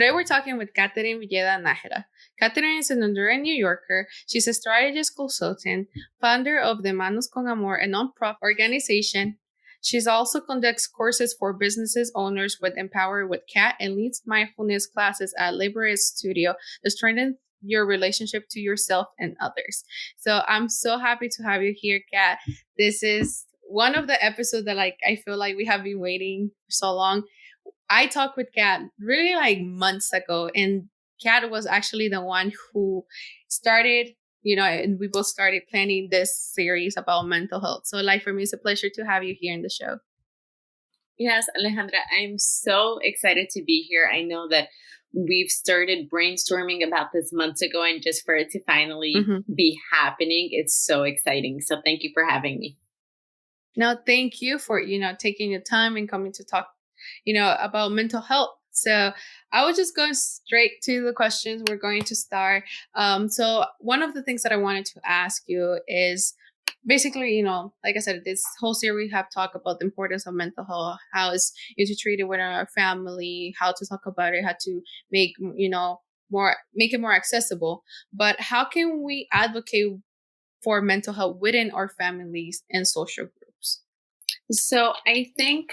Today we're talking with Katherine Najera. Katherine is an Honduran New Yorker. She's a strategist consultant, founder of the Manos con Amor, a nonprofit organization. She also conducts courses for businesses owners with Empower with Kat and leads mindfulness classes at Liberate Studio to strengthen your relationship to yourself and others. So I'm so happy to have you here, Kat. This is one of the episodes that I feel like we have been waiting for so long. I talked with Kat really months ago, and Kat was actually the one who started, and we both started planning this series about mental health. So for me, it's a pleasure to have you here in the show. Yes, Alejandra, I'm so excited to be here. I know that we've started brainstorming about this months ago, and just for it to finally be happening, it's so exciting. So thank you for having me. No, thank you for, taking your time and coming to talk about mental health. So I was just going straight to the questions. We're going to start. So one of the things that I wanted to ask you is basically, like I said, this whole series we have talked about the importance of mental health, how is it to treat it within our family, how to talk about it, how to make, make it more accessible. But how can we advocate for mental health within our families and social groups? So I think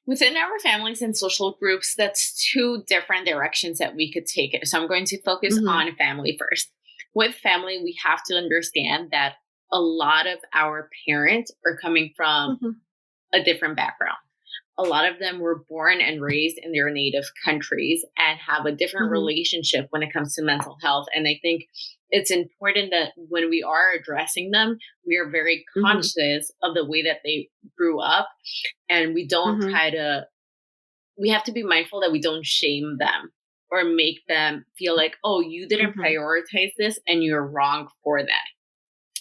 within our families and social groups, that's two different directions that we could take it. So I'm going to focus on family first. With family, we have to understand that a lot of our parents are coming from a different background. A lot of them were born and raised in their native countries and have a different relationship when it comes to mental health. And I think it's important that when we are addressing them, we are very conscious of the way that they grew up. And we don't we have to be mindful that we don't shame them or make them feel like, oh, you didn't prioritize this and you're wrong for that.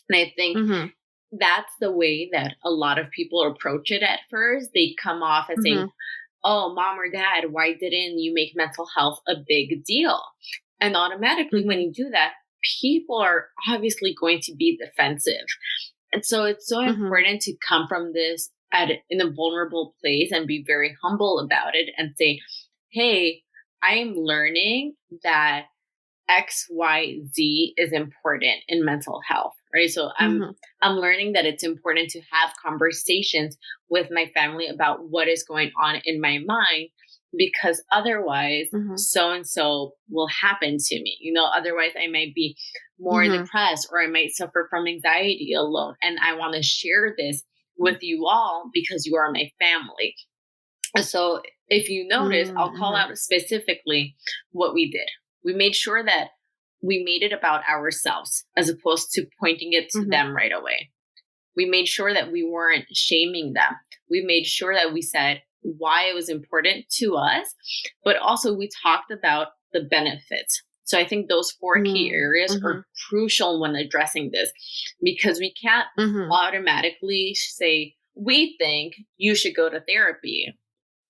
And I think that's the way that a lot of people approach it at first. They come off as saying, oh, mom or dad, why didn't you make mental health a big deal? And automatically when you do that, people are obviously going to be defensive. And so it's so important to come from this in a vulnerable place and be very humble about it and say, hey, I'm learning that X, Y, Z is important in mental health, right? So I'm learning that it's important to have conversations with my family about what is going on in my mind, because otherwise so-and-so will happen to me. Otherwise I might be more depressed, or I might suffer from anxiety alone. And I want to share this with you all because you are my family. And so if you notice, I'll call out specifically what we did. We made sure that we made it about ourselves as opposed to pointing it to them right away. We made sure that we weren't shaming them. We made sure that we said why it was important to us, but also we talked about the benefits. So I think those four key areas are crucial when addressing this, because we can't automatically say, we think you should go to therapy,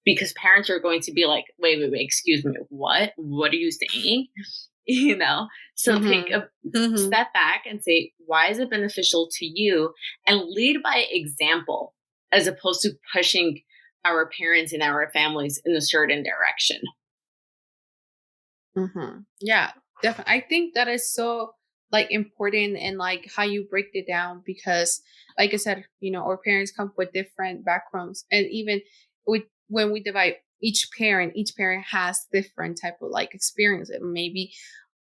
because parents are going to be like, wait, excuse me, what? What are you saying? So take a step back and say, why is it beneficial to you? And lead by example, as opposed to pushing our parents and our families in a certain direction. Yeah, definitely. I think that is so important, and how you break it down, because like I said, our parents come with different backgrounds, and even when we divide each parent has different type of experience. Maybe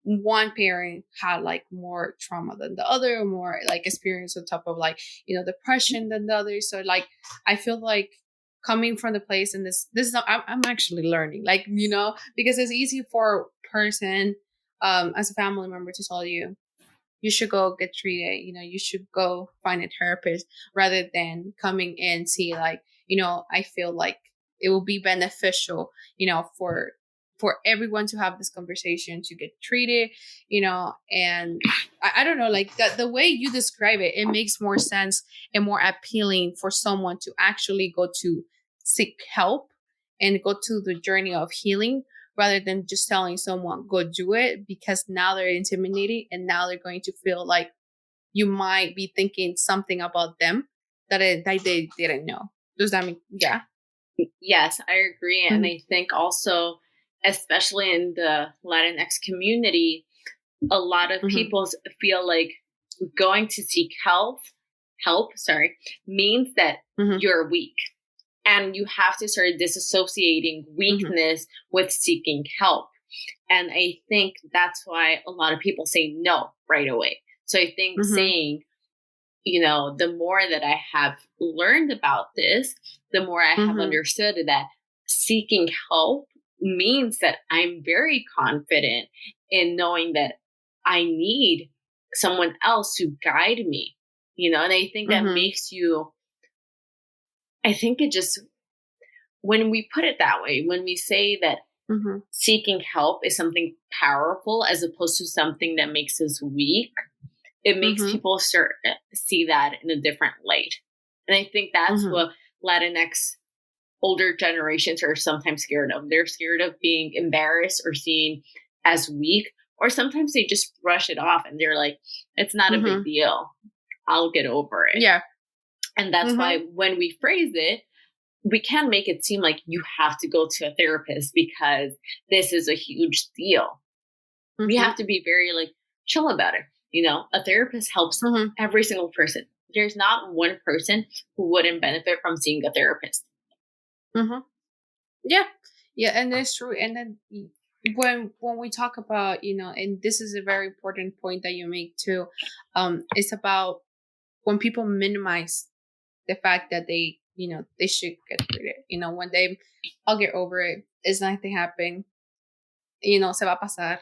one parent had more trauma than the other, or more experience on top of depression than the other. So I feel like coming from the place, and this is I'm actually learning, because it's easy for a person as a family member to tell you should go get treated, you should go find a therapist, rather than coming in see I feel like it will be beneficial, for everyone to have this conversation, to get treated, and I don't know, the way you describe it, it makes more sense and more appealing for someone to actually go to seek help and go to the journey of healing, rather than just telling someone, go do it, because now they're intimidated, and now they're going to feel like you might be thinking something about them that they didn't know. Does that mean, yeah? Yes, I agree. And I think also especially in the Latinx community, a lot of Mhm. people feel like going to seek help, means that Mhm. you're weak. And you have to start disassociating Mhm. weakness with seeking help. And I think that's why a lot of people say no right away. So I think Mhm. saying, the more that I have learned about this, the more I have Mhm. understood that seeking help means that I'm very confident in knowing that I need someone else to guide me, and I think that Mhm. makes you, I think it just, when we put it that way, when we say that Mhm. seeking help is something powerful as opposed to something that makes us weak, it makes Mhm. people start see that in a different light. And I think that's Mhm. what Latinx older generations are sometimes scared of. They're scared of being embarrassed or seen as weak, or sometimes they just brush it off and they're like, it's not a big Mhm. deal. I'll get over it. Yeah. And that's why Mhm. when we phrase it, we can make it seem like you have to go to a therapist because this is a huge deal. We have Mhm. to be very like chill about it. A therapist helps Mhm. every single person. There's not one person who wouldn't benefit from seeing a therapist. Mhm. Yeah. Yeah, and that's true. And then when we talk about, and this is a very important point that you make too, it's about when people minimize the fact that they should get treated. When they, I'll get over it. It's nothing happen. Se va a pasar.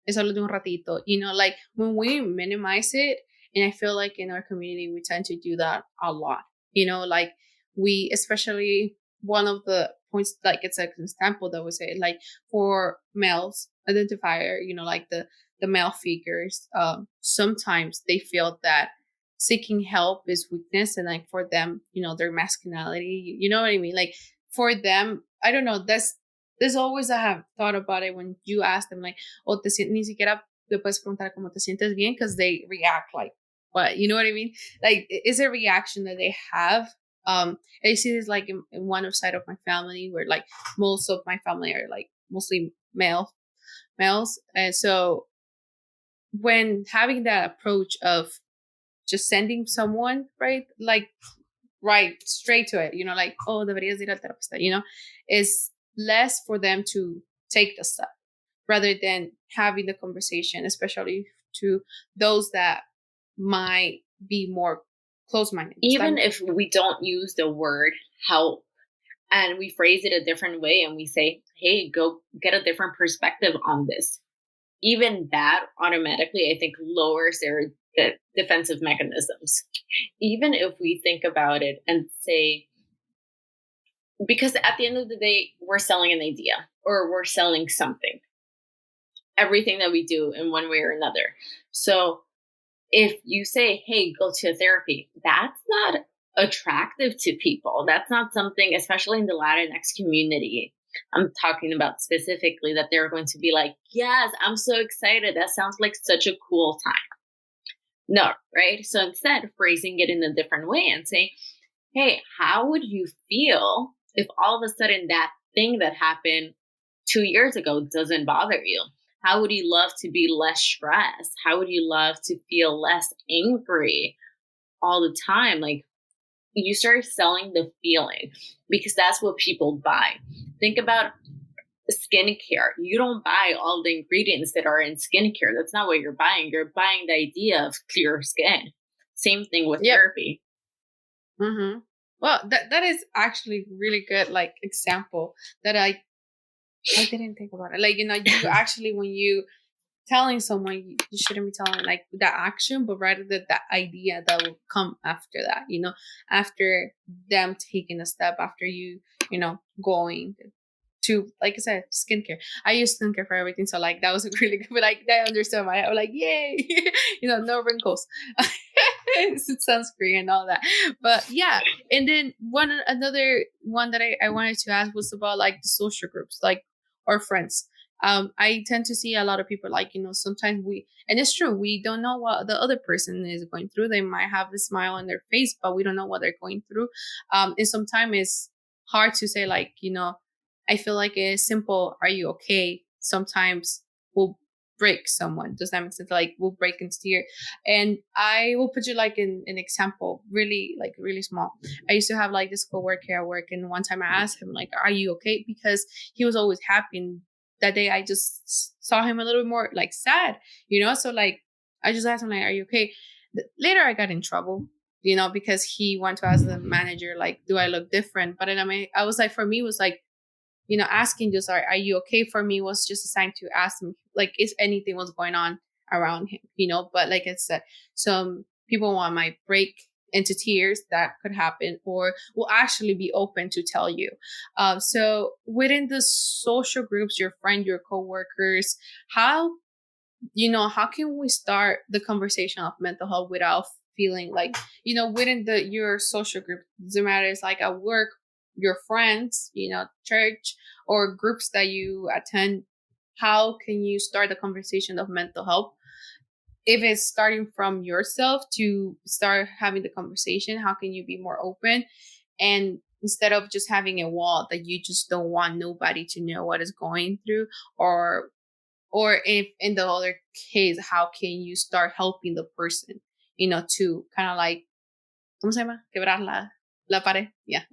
Es solo de un ratito. Like when we minimize it, and I feel like in our community we tend to do that a lot. Like we, especially one of the points, like it's like an example that we say, like for males identifier, like the male figures, sometimes they feel that seeking help is weakness, and like for them, their masculinity, you know what I mean? Like for them, I don't know, there's always, I have thought about it when you ask them like, o ni siquiera le puedes preguntar cómo te sientes bien, because they react like, what, you know what I mean? Like it's a reaction that they have. I see this like in one side of my family, where like most of my family are like mostly males, and so when having that approach of just sending someone right straight to it, like, oh, deberías ir al terapista, is less for them to take the step rather than having the conversation, especially to those that might be more close-minded. Even if we don't use the word help and we phrase it a different way and we say, hey, go get a different perspective on this, even that automatically, I think, lowers their defensive mechanisms. Even if we think about it and say, because at the end of the day, we're selling an idea or we're selling something, everything that we do in one way or another. So if you say, hey, go to a therapy, that's not attractive to people. That's not something, especially in the Latinx community, I'm talking about specifically, that they're going to be like, yes, I'm so excited. That sounds like such a cool time. No, right? So instead, phrasing it in a different way and saying, hey, how would you feel if all of a sudden that thing that happened 2 years ago doesn't bother you? How would you love to be less stressed? How would you love to feel less angry all the time? Like, you start selling the feeling because that's what people buy. Think about skincare. You don't buy all the ingredients that are in skincare. That's not what you're buying. You're buying the idea of clear skin. Same thing with Yep. therapy. Mm-hmm. Well, that is actually really good, like example that I didn't think about it. Like, you actually, when you telling someone, you shouldn't be telling like that action, but rather that idea that will come after that, after them taking a step, after going to, like I said, skincare. I use skincare for everything. So like that was really good. But like I understood my, I was like, yay, no wrinkles. Sunscreen and all that. But yeah. And then another one that I wanted to ask was about like the social groups, like our friends. I tend to see a lot of people like, sometimes and it's true, we don't know what the other person is going through. They might have a smile on their face, but we don't know what they're going through. And sometimes it's hard to say like, I feel like a simple "Are you okay?" sometimes will break someone. Does that make sense? Like will break into tears. And I will put you like in an example, really like really small. I used to have like this coworker at work, and one time I asked him like, "Are you okay?" Because he was always happy. And that day I just saw him a little bit more like sad, So like I just asked him like, "Are you okay?" Later I got in trouble, because he went to ask the manager like, "Do I look different?" But then I was like, for me, it was like, asking just, are you okay, for me was just a sign to ask him, like, if anything was going on around him, But like I said, some people might break into tears, that could happen, or will actually be open to tell you. So within the social groups, your friend, your coworkers, how, how can we start the conversation of mental health without feeling like, within your social group, doesn't matter, it's like at work, your friends, church, or groups that you attend, how can you start the conversation of mental health? If it's starting from yourself to start having the conversation, how can you be more open? And instead of just having a wall that you just don't want nobody to know what is going through, or if in the other case, how can you start helping the person, to kind of like, ¿cómo se llama? Quebrar la pared. Yeah.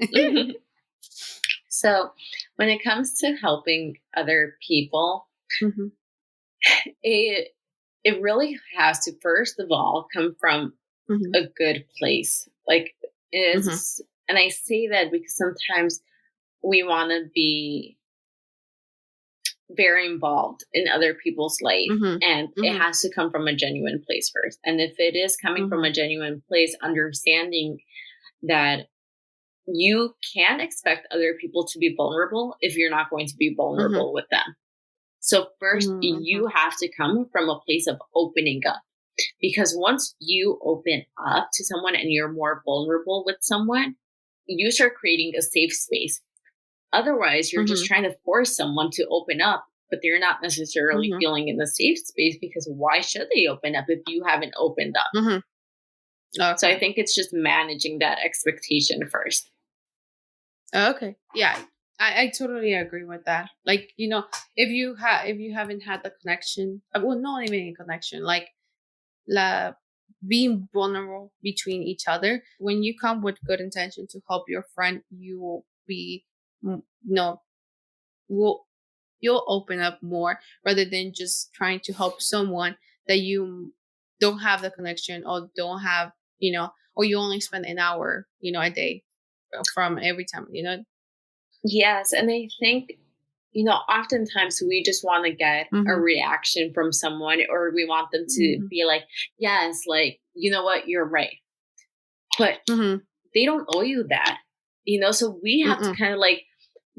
So when it comes to helping other people, Mm-hmm. it really has to, first of all, come from Mm-hmm. a good place. Like, Mm-hmm. and I say that because sometimes we want to be very involved in other people's life, Mm-hmm. and it Mm-hmm. has to come from a genuine place first. And if it is coming from a genuine place, understanding that you can expect other people to be vulnerable if you're not going to be Mm-hmm. vulnerable with them. So first, Mm-hmm. you have to come from a place of opening up. Because once you open up to someone and you're more vulnerable with someone, you start creating a safe space. Otherwise, you're just Mm-hmm. trying to force someone to open up, but they're not necessarily Mm-hmm. feeling in the safe space, because why should they open up if you haven't opened up? Mm-hmm. So I Okay. think it's just managing that expectation first. Okay. Yeah. I totally agree with that. Like, if you haven't had the connection, well, not even a connection, like la being vulnerable between each other. When you come with good intention to help your friend, you will be, no, will you'll open up more rather than just trying to help someone that you don't have the connection, or don't have, or you only spend an hour, a day from every time. Yes. And I think, oftentimes we just want to get a Mm-hmm. reaction from someone, or we want them to Mm-hmm. be like, yes, like, you know what, you're right. But Mm-hmm. they don't owe you that, so we have to Mm-mm. kind of like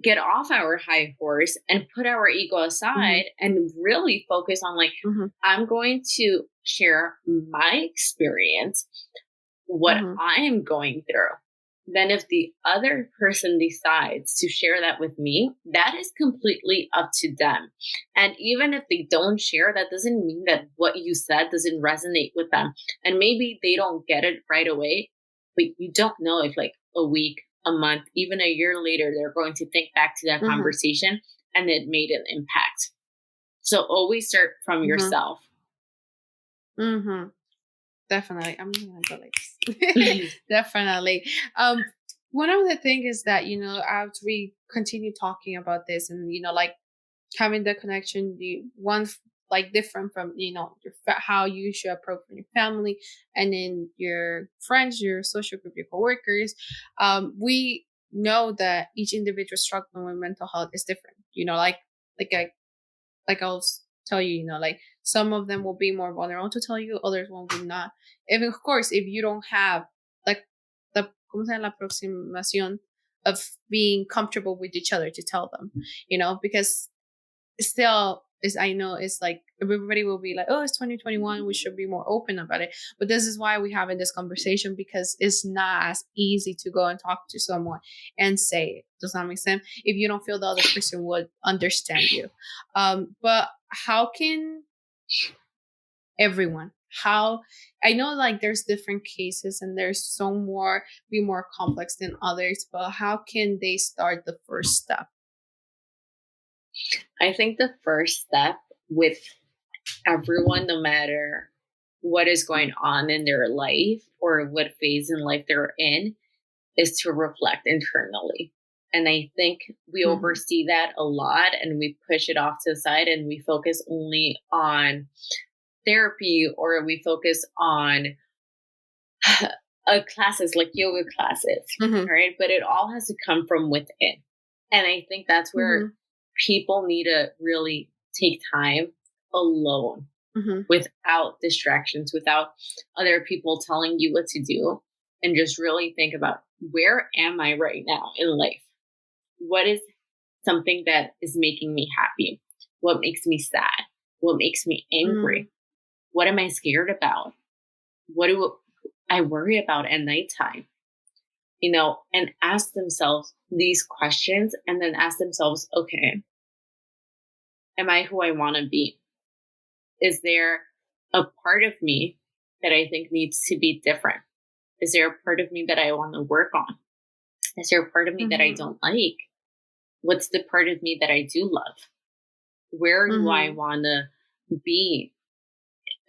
get off our high horse and put our ego Mhm. aside and really focus on like, Mhm. I'm going to share my experience, what Mhm. I am going through. Then if the other person decides to share that with me, that is completely up to them. And even if they don't share, that doesn't mean that what you said doesn't resonate with them. And maybe they don't get it right away, but you don't know if like a week, a month, even a year later, they're going to think back to that Mhm. conversation and it made an impact. So always start from Mhm. yourself. Mhm. Definitely. I'm gonna go like this. Definitely. One of the things is that, as we continue talking about this, and like having the connection, the one like different from, how you should approach your family, and then your friends, your social group, your coworkers. We know that each individual struggling with mental health is different. Like I I'll tell you, like some of them will be more vulnerable to tell you, others will be not. Even of course, if you don't have like the ¿cómo se llama? La aproximación of being comfortable with each other to tell them, because still is, I know it's like everybody will be like, oh, it's 2021, we should be more open about it. But this is why we having this conversation, because it's not as easy to go and talk to someone and say it. Does that make sense? If you don't feel the other person would understand you. But how can everyone, how, I know like there's different cases and there's some more be more complex than others, but how can they start the first step? I think the first step with everyone, no matter what is going on in their life or what phase in life they're in, is to reflect internally. And I think we Mhm. oversee that a lot and we push it off to the side and we focus only on therapy or we focus on classes like yoga classes, Mhm. right? But it all has to come from within. And I think that's where Mhm. people need to really take time alone Mhm. without distractions, without other people telling you what to do, and just really think about where am I right now in life? What is something that is making me happy? What makes me sad? What makes me Mhm. angry? What am I scared about? What do I worry about at nighttime? And ask themselves these questions and then ask themselves, okay, am I who I want to be? Is there a part of me that I think needs to be different? Is there a part of me that I want to work on? Is there a part of me that I Mhm. don't like? What's the part of me that I do love? Where do I Mhm. want to be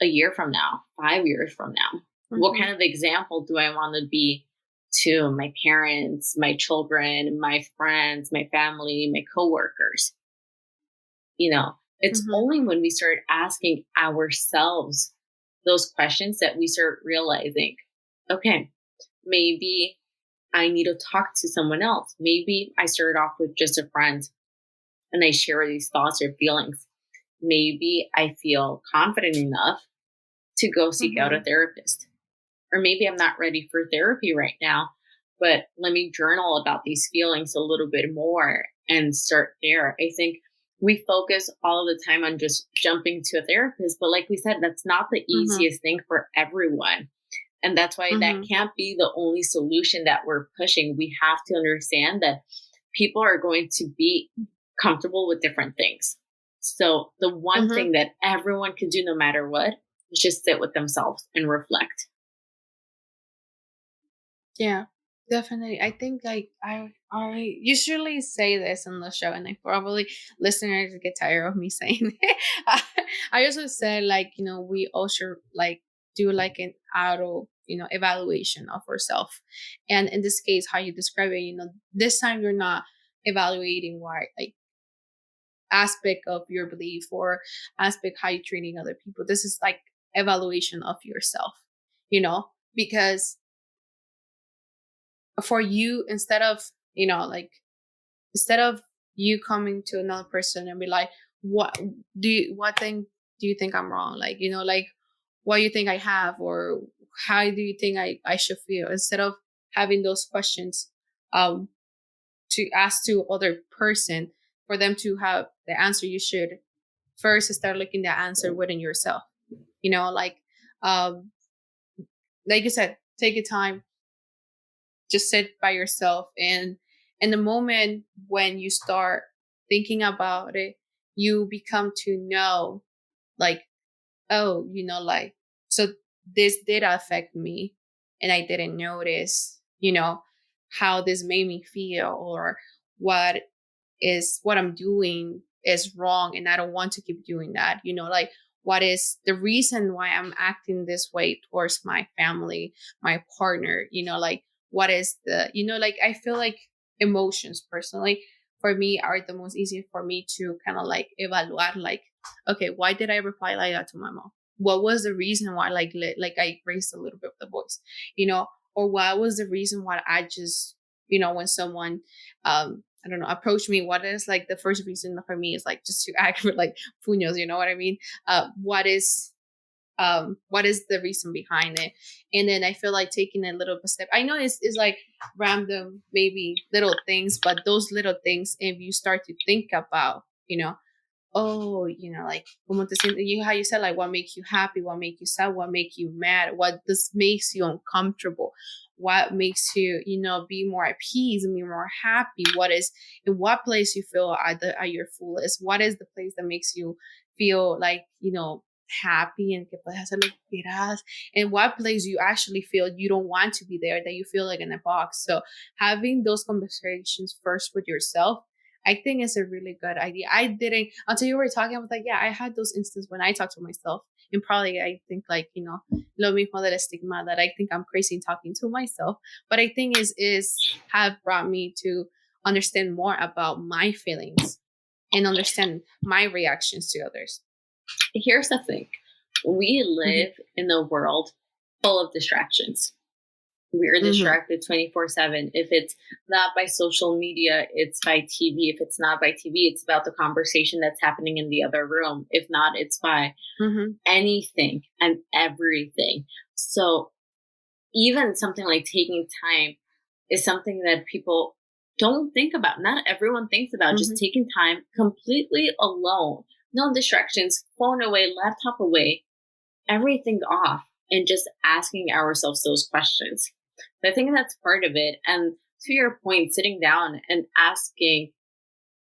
a year from now, 5 years from now? What Mhm. kind of example do I want to be to my parents, my children, my friends, my family, my coworkers? It's Mhm. only when we start asking ourselves those questions that we start realizing, okay, maybe I need to talk to someone else. Maybe I started off with just a friend and I share these thoughts or feelings. Maybe I feel confident enough to go seek out a Mhm. therapist. Or maybe I'm not ready for therapy right now, but let me journal about these feelings a little bit more and start there. I think we focus all the time on just jumping to a therapist, but like we said, that's not the Mhm. easiest thing for everyone. And that's why that Mhm. can't be the only solution that we're pushing. We have to understand that people are going to be comfortable with different things. So the one Mhm. thing that everyone can do no matter what is just sit with themselves and reflect. Yeah, definitely. I think I usually say this on the show, and I probably listeners get tired of me saying it. I also said like we all should like do like an auto evaluation of ourselves, and in this case, how you describe it, this time you're not evaluating why like aspect of your belief or aspect how you're treating other people. This is like evaluation of yourself, because for you like instead of you coming to another person and be like what thing do you think I'm wrong, like like what do you think I have, or how do you think I should feel, instead of having those questions um to ask to other person for them to have the answer. You should first start looking the answer within yourself, like um like you said, take your time, just sit by yourself, and in the moment when you start thinking about it, you become to know like, oh, like, so this did affect me and I didn't notice, how this made me feel, or what what I'm doing is wrong and I don't want to keep doing that. Like what is the reason why I'm acting this way towards my family, my partner, like what is like I feel like emotions personally for me are the most easy for me to kind of like evaluate, like, okay, why did I reply like that to my mom? What was the reason why like I raised a little bit of the voice, or what was the reason why I just, when someone I don't know, approach me, what is like the first reason for me is like just to act with like puños, you know what I mean? What is the reason behind it? And then I feel like taking a little step. I know it's like random, maybe little things, but those little things, if you start to think about, oh, like como te sientes, how you said, like what makes you happy, what makes you sad, what makes you mad, what this makes you uncomfortable, what makes you, be more at peace and be more happy, what is in what place you feel at your fullest, what is the place that makes you feel like, happy and que puedes hacer lo que quieras, and what place you actually feel you don't want to be there, that you feel like in a box. So having those conversations first with yourself, I think it's a really good idea. I didn't until you were talking. I was like, yeah, I had those instances when I talk to myself, and probably I think like lo mismo del estigma that I think I'm crazy talking to myself. But I think is have brought me to understand more about my feelings and understand my reactions to others. Here's the thing: we Mm-hmm. live in a world full of distractions. We're Mm-hmm. distracted 24/7. If it's not by social media, it's by TV. If it's not by TV, it's about the conversation that's happening in the other room. If not, it's by Mm-hmm. anything and everything. So even something like taking time is something that people don't think about. Not everyone thinks about Mm-hmm. just taking time completely alone. No distractions, phone away, laptop away, everything off, and just asking ourselves those questions. So I think that's part of it. And to your point, sitting down and asking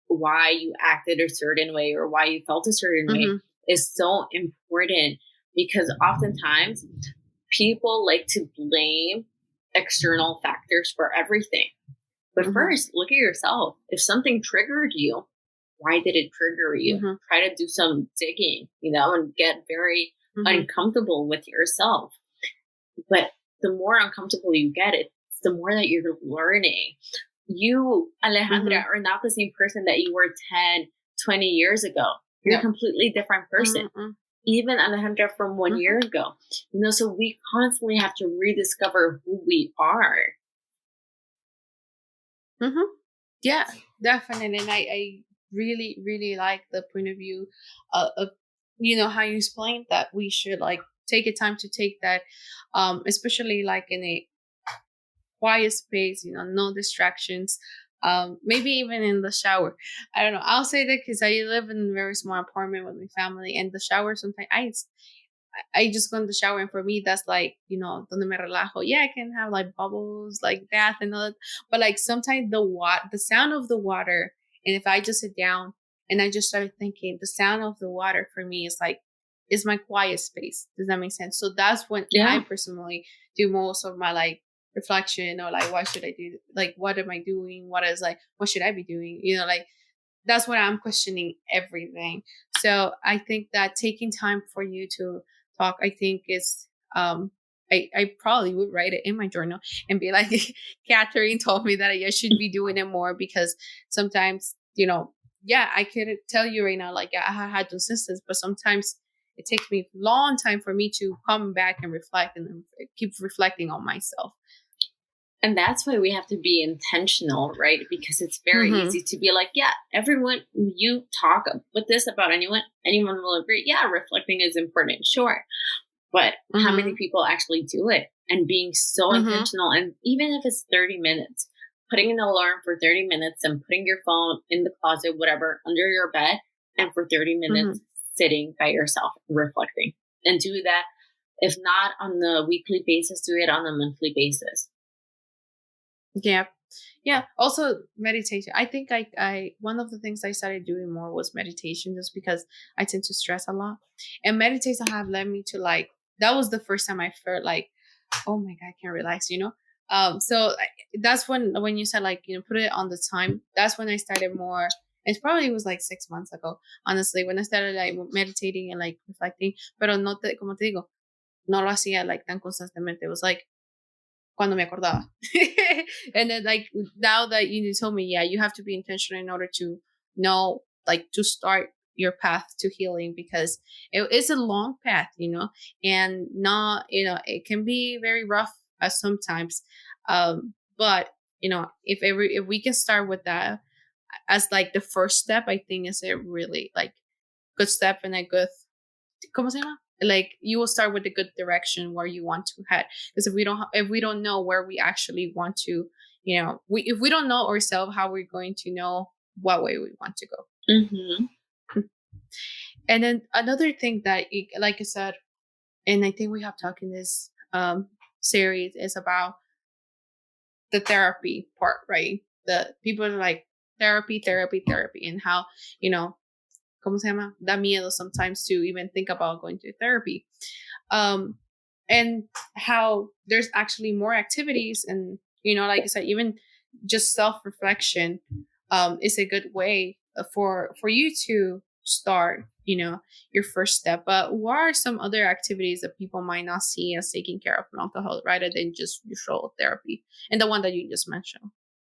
why you acted a certain way or why you felt a certain way Mm-hmm. is so important, because oftentimes people like to blame external factors for everything. But Mm-hmm. first, look at yourself. If something triggered you, why did it trigger you? Mm-hmm. Try to do some digging, and get very Mm-hmm. uncomfortable with yourself. But the more uncomfortable you get, it's the more that you're learning. You, Alejandra, are not the same person that you were 10, 20 years ago. You're a No. completely different person. Mm-hmm. Even Alejandra from 1 year ago. So we constantly have to rediscover who we are. Mm-hmm. Yeah, definitely. And I really, really like the point of view of how you explained that we should like take a time to take that, especially like in a quiet space, no distractions. Maybe even in the shower. I don't know. I'll say that because I live in a very small apartment with my family, and the shower sometimes I just go in the shower, and for me that's like donde me relajo. Yeah, I can have like bubbles, like bath and all that, but like sometimes the sound of the water, and if I just sit down and I just start thinking, the sound of the water for me is my quiet space. Does that make sense? So that's when I Yeah. personally do most of my like reflection, or like what should I do? Like what am I doing? What should I be doing? Like that's when I'm questioning everything. So I think that taking time for you to talk, I think is I probably would write it in my journal and be like, Catherine told me that I should be doing it more, because sometimes, yeah, I could tell you right now, like I had those instances, but sometimes it takes me a long time for me to come back and reflect and keep reflecting on myself. And that's why we have to be intentional, right? Because it's very Mm-hmm. easy to be like, yeah, everyone, you talk with this about anyone will agree. Yeah, reflecting is important, sure. But how many Mm-hmm. people actually do it? And being so Mm-hmm. intentional, and even if it's 30 minutes, putting an alarm for 30 minutes and putting your phone in the closet, whatever, under your bed, and for 30 Mm-hmm. minutes sitting by yourself and reflecting. And do that, if not on the weekly basis, do it on a monthly basis. Yeah. Yeah. Also meditation. I think I one of the things I started doing more was meditation, just because I tend to stress a lot. And meditation have led me to like that was the first time I felt like, oh my God, I can relax. So that's when you said like, put it on the time. That's when I started more. It probably was like 6 months ago, honestly, when I started like meditating and like reflecting. Pero como te digo, no lo hacía like tan constantemente. It was like cuando me acordaba. And then like now that you told me, yeah, you have to be intentional in order to know, like to start your path to healing, because it is a long path, and not, it can be very rough sometimes. But if we can start with that as like the first step, I think is a really like good step and a good, ¿cómo se llama? Like you will start with a good direction where you want to head. Because if we don't know where we actually want to, if we don't know ourselves, how we're going to know what way we want to go. Mm-hmm. And then another thing that, like I said, and I think we have talked in this series, is about the therapy part, right? The people are like therapy, therapy, therapy, and how ¿cómo se llama? Da miedo sometimes to even think about going to therapy. Um, and how there's actually more activities, and like I said, even just self-reflection, is a good way for you to start, your first step. But what are some other activities that people might not see as taking care of mental health rather than just usual therapy, and the one that you just mentioned?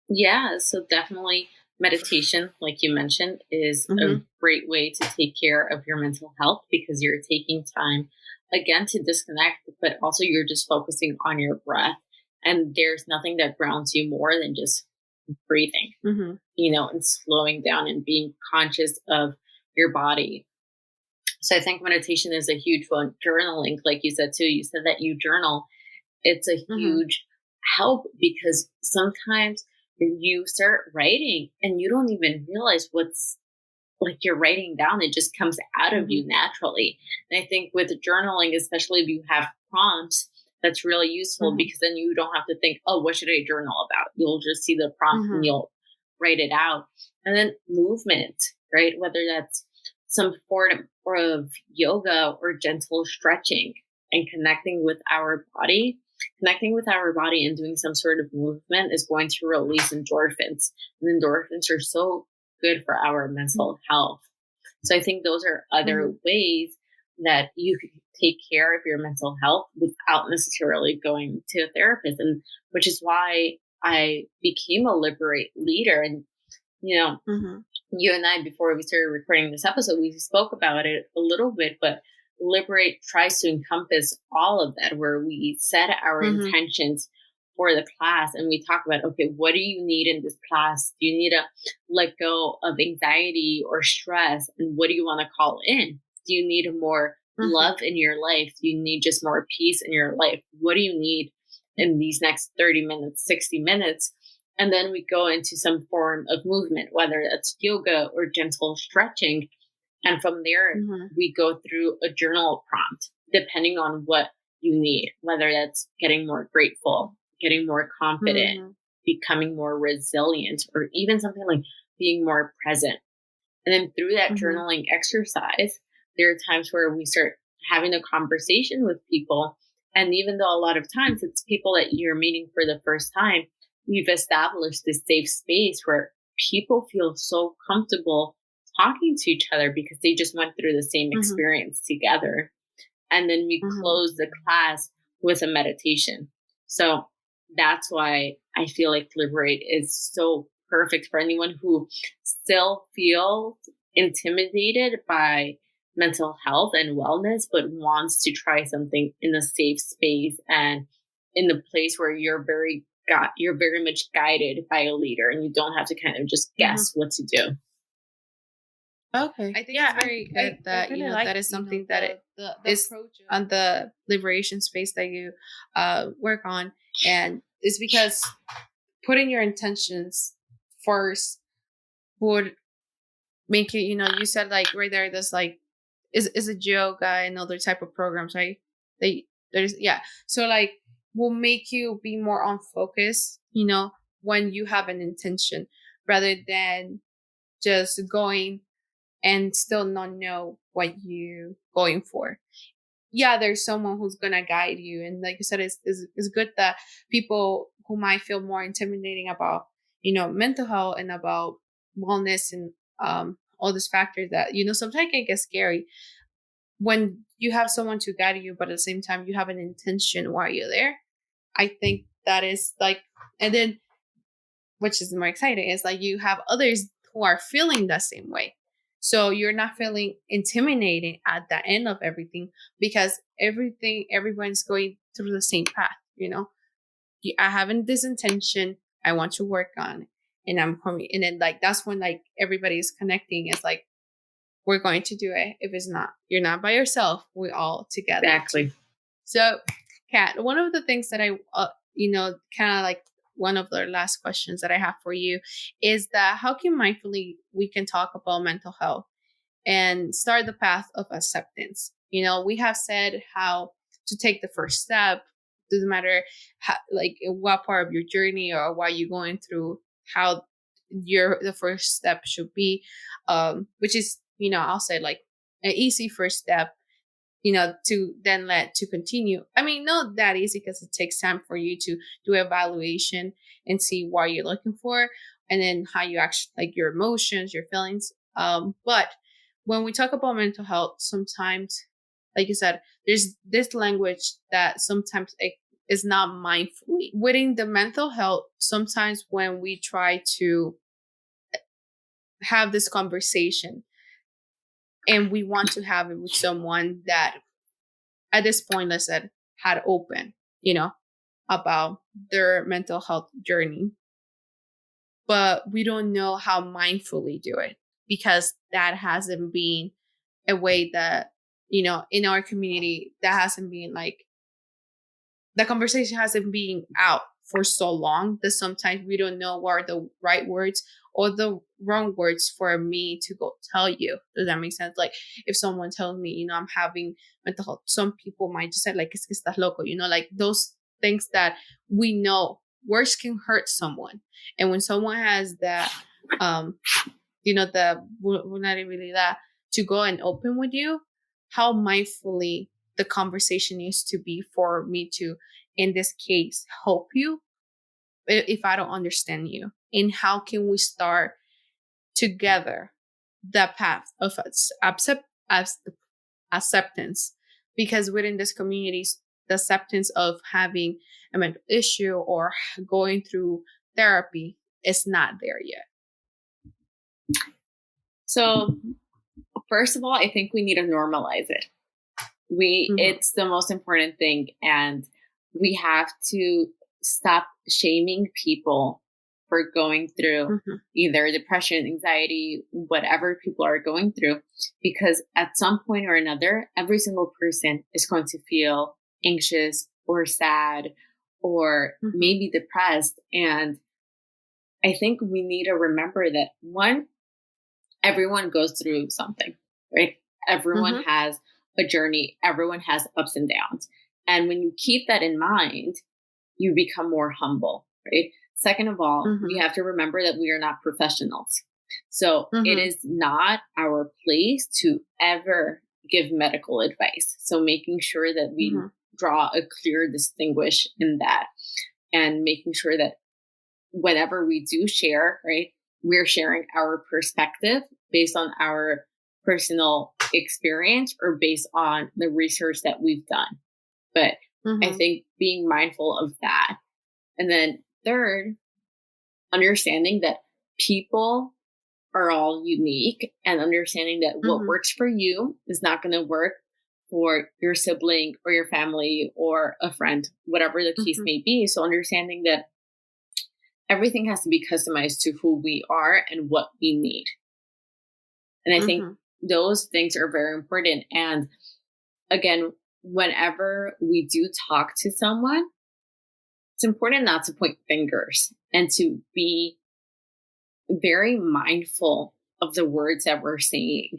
Yeah, so definitely meditation, like you mentioned, is a Mm-hmm. great way to take care of your mental health because you're taking time again to disconnect, but also you're just focusing on your breath. And there's nothing that grounds you more than just breathing, Mm-hmm. and slowing down and being conscious of your body. So I think meditation is a huge one. Journaling, like you said too, you said that you journal. It's a Mm-hmm. huge help because sometimes you start writing and you don't even realize what's like you're writing down. It just comes out of Mm-hmm. you naturally. And I think with journaling, especially if you have prompts, that's really useful Mm-hmm. because then you don't have to think, oh, what should I journal about? You'll just see the prompt and Mm-hmm. you'll write it out. And then movement, right? Whether that's some form of yoga or gentle stretching and connecting with our body and doing some sort of movement is going to release endorphins. And endorphins are so good for our mental health. So I think those are Mm-hmm. other ways that you can take care of your mental health without necessarily going to a therapist. And which is why I became a Liberate leader. And, Mm-hmm. you and I, before we started recording this episode, we spoke about it a little bit, but Liberate tries to encompass all of that, where we set our Mm-hmm. intentions for the class and we talk about, okay, what do you need in this class? Do you need to let go of anxiety or stress? And what do you want to call in? Do you need more Mm-hmm. love in your life? Do you need just more peace in your life? What do you need in these next 30 minutes, 60 minutes? And then we go into some form of movement, whether that's yoga or gentle stretching. And from there, Mm-hmm. we go through a journal prompt, depending on what you need, whether that's getting more grateful, getting more confident, Mm-hmm. becoming more resilient, or even something like being more present. And then through that Mm-hmm. journaling exercise, there are times where we start having a conversation with people. And even though a lot of times it's people that you're meeting for the first time, we've established this safe space where people feel so comfortable talking to each other because they just went through the same Mm-hmm. experience together. And then we Mm-hmm. close the class with a meditation. So that's why I feel like Liberate is so perfect for anyone who still feels intimidated by mental health and wellness, but wants to try something in a safe space and in the place where you're very much guided by a leader and you don't have to kind of just Mm-hmm. guess what to do. Okay. I think Yeah, it's very good I that, really like, that is something that it the is approach of on the liberation space that you work on. And it's because putting your intentions first would make it, you said like right there, there's like, is a yoga and other type of programs, right? There's, yeah. So like, will make you be more on focus, when you have an intention rather than just going and still not know what you going for. Yeah, there's someone who's gonna guide you, and like you said, it's good that people who might feel more intimidating about mental health and about wellness and all these factors that sometimes can get scary when you have someone to guide you, but at the same time you have an intention while you're there. I think that is like, and then which is more exciting, is like you have others who are feeling the same way. So you're not feeling intimidating at the end of everything because everyone's going through the same path. I have this intention, I want to work on, and I'm coming, and then like that's when like everybody's connecting. It's like we're going to do it. If it's not, you're not by yourself. We're all together. exactly. So, Kat, one of the things that I, kind of like one of the last questions that I have for you is that how can mindfully we can talk about mental health and start the path of acceptance? We have said how to take the first step. Doesn't matter how, like what part of your journey or what you're going through, how the first step should be, which is I'll say like an easy first step to then let to continue. I mean, not that easy because it takes time for you to do evaluation and see what you're looking for. and then how you actually like your emotions, your feelings. But when we talk about mental health, sometimes, like you said, there's this language that sometimes it is not mindfully within the mental health. Sometimes when we try to have this conversation and we want to have it with someone that at this point, let's say, had open, about their mental health journey, but we don't know how mindfully do it because that hasn't been a way that, in our community, that hasn't been like, the conversation hasn't been out for so long that sometimes we don't know what are the right words or the wrong words for me to go tell you. Does that make sense? Like if someone tells me, I'm having mental health, some people might just say like, es que estás loco, like those things that we know words can hurt someone. And when someone has that, the vulnerabilidad to go and open with you, how mindfully the conversation needs to be for me to, in this case, help you if I don't understand you. And how can we start together the path of acceptance? Because within this community, the acceptance of having a mental issue or going through therapy is not there yet. So, first of all, I think we need to normalize it. It's the most important thing, and we have to stop shaming people for going through either depression, anxiety, whatever people are going through, because at some point or another, every single person is going to feel anxious or sad or maybe depressed. And I think we need to remember that one, everyone goes through something, right? Everyone has a journey. Everyone has ups and downs. And when you keep that in mind, you become more humble, right? Second of all, we have to remember that we are not professionals. So it is not our place to ever give medical advice. So making sure that we draw a clear distinguish in that, and making sure that whenever we do share, right, we're sharing our perspective based on our personal experience or based on the research that we've done. But I think being mindful of that. And then third, understanding that people are all unique, and understanding that what works for you is not going to work for your sibling or your family or a friend, whatever the case may be. So understanding that everything has to be customized to who we are and what we need. And I think those things are very important. And again, whenever we do talk to someone, it's important not to point fingers and to be very mindful of the words that we're saying.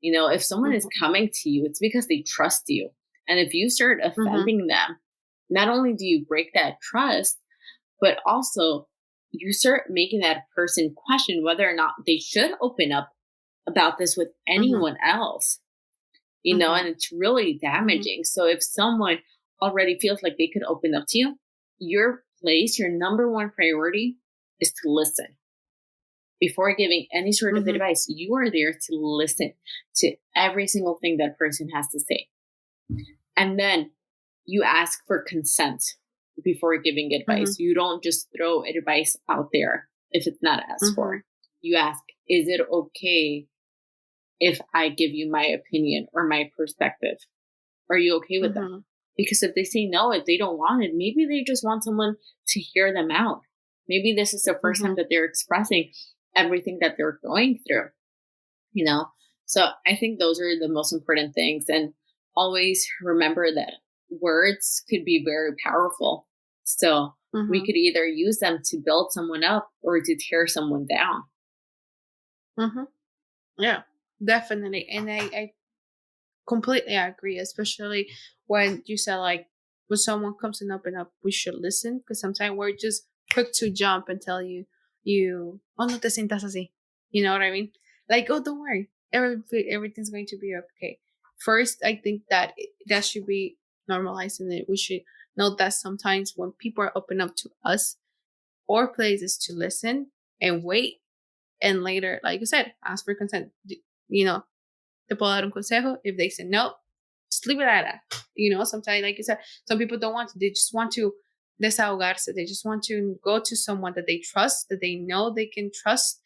If someone is coming to you, it's because they trust you. And if you start offending them, not only do you break that trust, but also you start making that person question whether or not they should open up about this with anyone else, and it's really damaging. So if someone already feels like they could open up to you, your number one priority is to listen. Before giving any sort of advice, you are there to listen to every single thing that person has to say. And then you ask for consent before giving advice. You don't just throw advice out there if it's not asked for. You ask, is it okay if I give you my opinion or my perspective? Are you okay with that? Because if they say no, if they don't want it, maybe they just want someone to hear them out. Maybe this is the first time that they're expressing everything that they're going through, So I think those are the most important things. And always remember that words could be very powerful. So we could either use them to build someone up or to tear someone down. Yeah, definitely. And I completely agree, especially when you said like when someone comes and open up, we should listen, because sometimes we're just quick to jump and tell you, oh, no te sientas así. You know what I mean? Like, oh, don't worry. Everything's going to be okay. First, I think that that should be normalized, and that we should know that sometimes when people are open up to us, our place is to listen and wait. And later, like you said, ask for consent. You know, te puedo dar un consejo. If they say no, just leave it at that. You know, sometimes, like you said, some people don't want to. They just want to desahogarse. They just want to go to someone that they trust, that they know they can trust.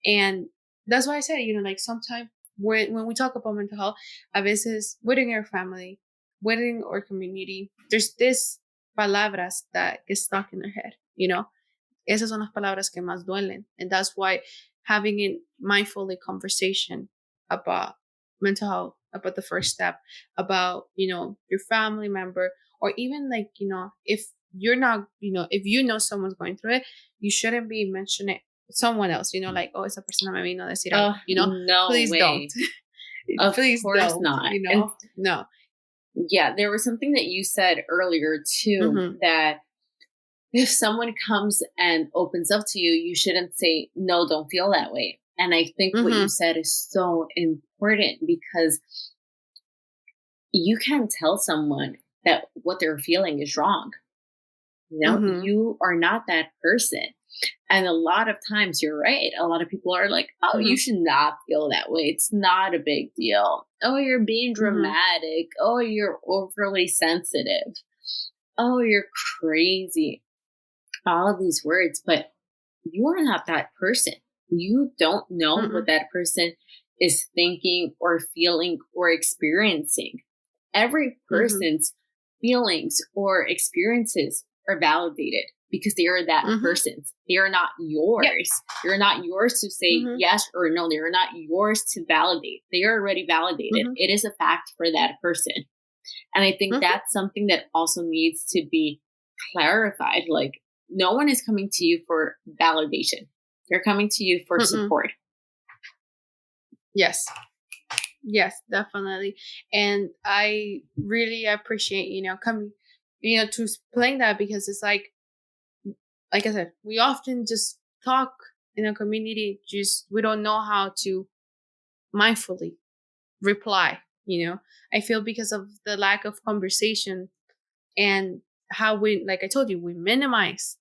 And that's why I said, you know, like sometimes when we talk about mental health, a veces within our family, within our community, there's this palabras that get stuck in their head, you know? Esas son las palabras que más duelen. And that's why having a mindfully conversation about mental health, about the first step, about, you know, your family member, or even like, you know, if you're not, you know, if you know someone's going through it, you shouldn't be mentioning someone else, you know, like, oh, esa persona me vino a decir algo, you know, no please way. Don't. Of Please course don't, not. you know, and, no. Yeah, there was something that you said earlier too, that if someone comes and opens up to you, you shouldn't say, no, don't feel that way. And I think what you said is so important, because you can't tell someone that what they're feeling is wrong. You know, you are not that person. And a lot of times, you're right. A lot of people are like, oh, you should not feel that way. It's not a big deal. Oh, you're being dramatic. Oh, you're overly sensitive. Oh, you're crazy. All of these words, but you are not that person. You don't know what that person is thinking or feeling or experiencing. Every person's feelings or experiences are validated because they are that person's. They are not yours. Yep. You're not yours to say yes or no. They are not yours to validate. They are already validated. It is a fact for that person. And I think that's something that also needs to be clarified. Like, no one is coming to you for validation. They're coming to you for support. Yes. Yes, definitely. And I really appreciate, you know, coming, you know, to explain that, because it's like I said, we often just talk in a community, just we don't know how to mindfully reply, you know. I feel because of the lack of conversation and how we, like I told you, we minimize,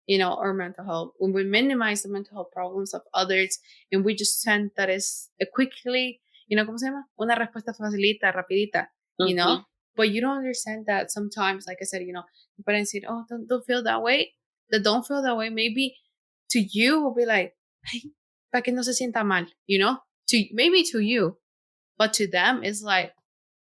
you know, our mental health. When we minimize the mental health problems of others, and we just tend that is a quickly, you know, ¿cómo se llama? Una respuesta facilita, rapidita, you know? But you don't understand that sometimes, like I said, you know, people say, oh, don't feel that way. That don't feel that way, maybe to you will be like, hey, para que no se sienta mal, you know? Maybe to you, but to them, it's like,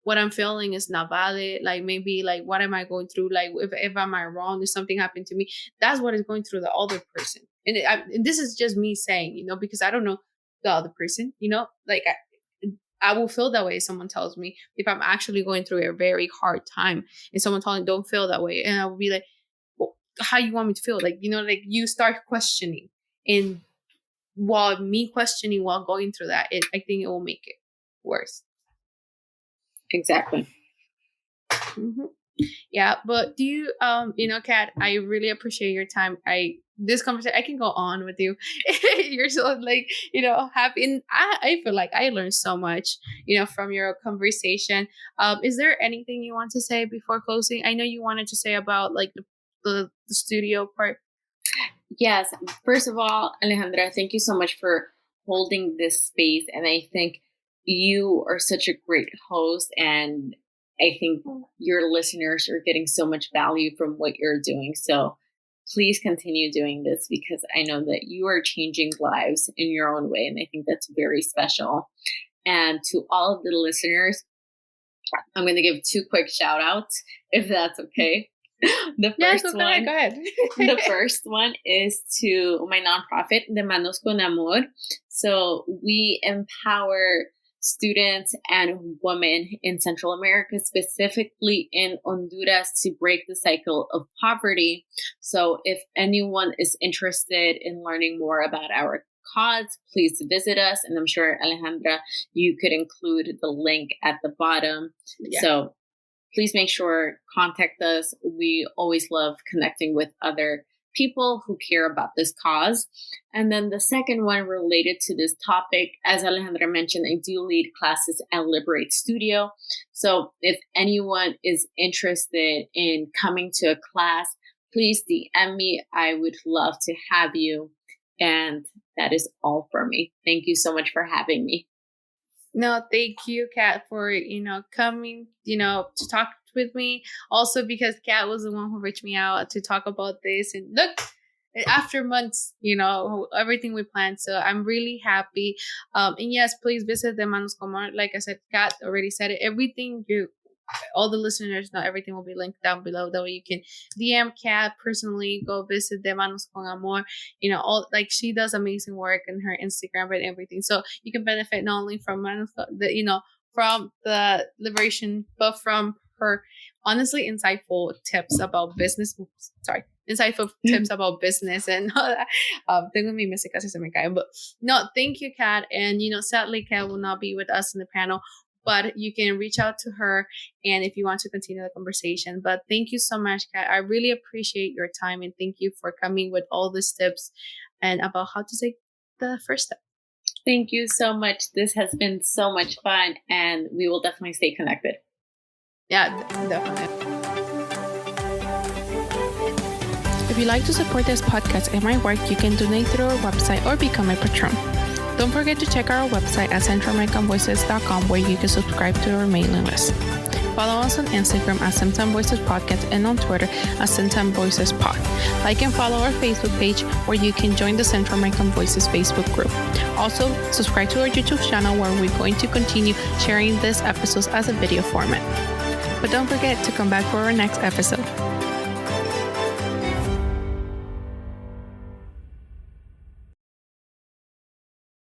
what I'm feeling is not valid. Like, maybe, like, what am I going through? Like, if am I wrong? If something happened to me, that's what is going through the other person. And this is just me saying, you know, because I don't know the other person, you know, like I will feel that way if someone tells me, if I'm actually going through a very hard time and someone telling me don't feel that way. And I will be like, well, how you want me to feel? Like, you know, like you start questioning. And while me questioning while going through that, I think it will make it worse. Exactly. Yeah, but do you, you know, Kat, I really appreciate your time. This conversation, I can go on with you. You're so, like, you know, happy. And I feel like I learned so much, you know, from your conversation. Is there anything you want to say before closing? I know you wanted to say about like the studio part. Yes. First of all, Alejandra, thank you so much for holding this space. And I think you are such a great host, and I think your listeners are getting so much value from what you're doing. So please continue doing this, because I know that you are changing lives in your own way. And I think that's very special. And to all of the listeners, I'm going to give 2 quick shout outs, if that's okay. The first one, go ahead. The first one is to my nonprofit, De Manos con Amor. So we empower students and women in Central America, specifically in Honduras, to break the cycle of poverty. So if anyone is interested in learning more about our cause, please visit us. And I'm sure, Alejandra, you could include the link at the bottom. Yeah. So please make sure, contact us. We always love connecting with other people who care about this cause. And then the second one related to this topic, as Alejandra mentioned, I do lead classes at Liberate Studio. So if anyone is interested in coming to a class, please DM me. I would love to have you. And that is all for me. Thank you so much for having me. No, thank you, Kat, for coming, to talk with me. Also, because Kat was the one who reached me out to talk about this, and look, after months, everything we planned. So I'm really happy. And yes, please visit the Manos Comar. Like I said, Kat already said it. All the listeners know everything will be linked down below. That way you can DM Kat personally, go visit the Manos con Amor. All like she does amazing work in her Instagram and everything. So you can benefit not only from from the liberation, but from her honestly insightful tips about business. Insightful tips about business and all that. Tengo mi mesa casi se me cae. But no, thank you, Kat. And sadly, Kat will not be with us in the panel. But you can reach out to her and if you want to continue the conversation. But thank you so much, Kat. I really appreciate your time and thank you for coming with all these tips and about how to take the first step. Thank you so much. This has been so much fun and we will definitely stay connected. Yeah, definitely. If you'd like to support this podcast and my work, you can donate through our website or become a patron. Don't forget to check our website at centralamericanvoices.com where you can subscribe to our mailing list. Follow us on Instagram at Centam Voices Podcast and on Twitter at Centam Voices Pod. Like and follow our Facebook page where you can join the Central American Voices Facebook group. Also, subscribe to our YouTube channel where we're going to continue sharing these episodes as a video format. But don't forget to come back for our next episode.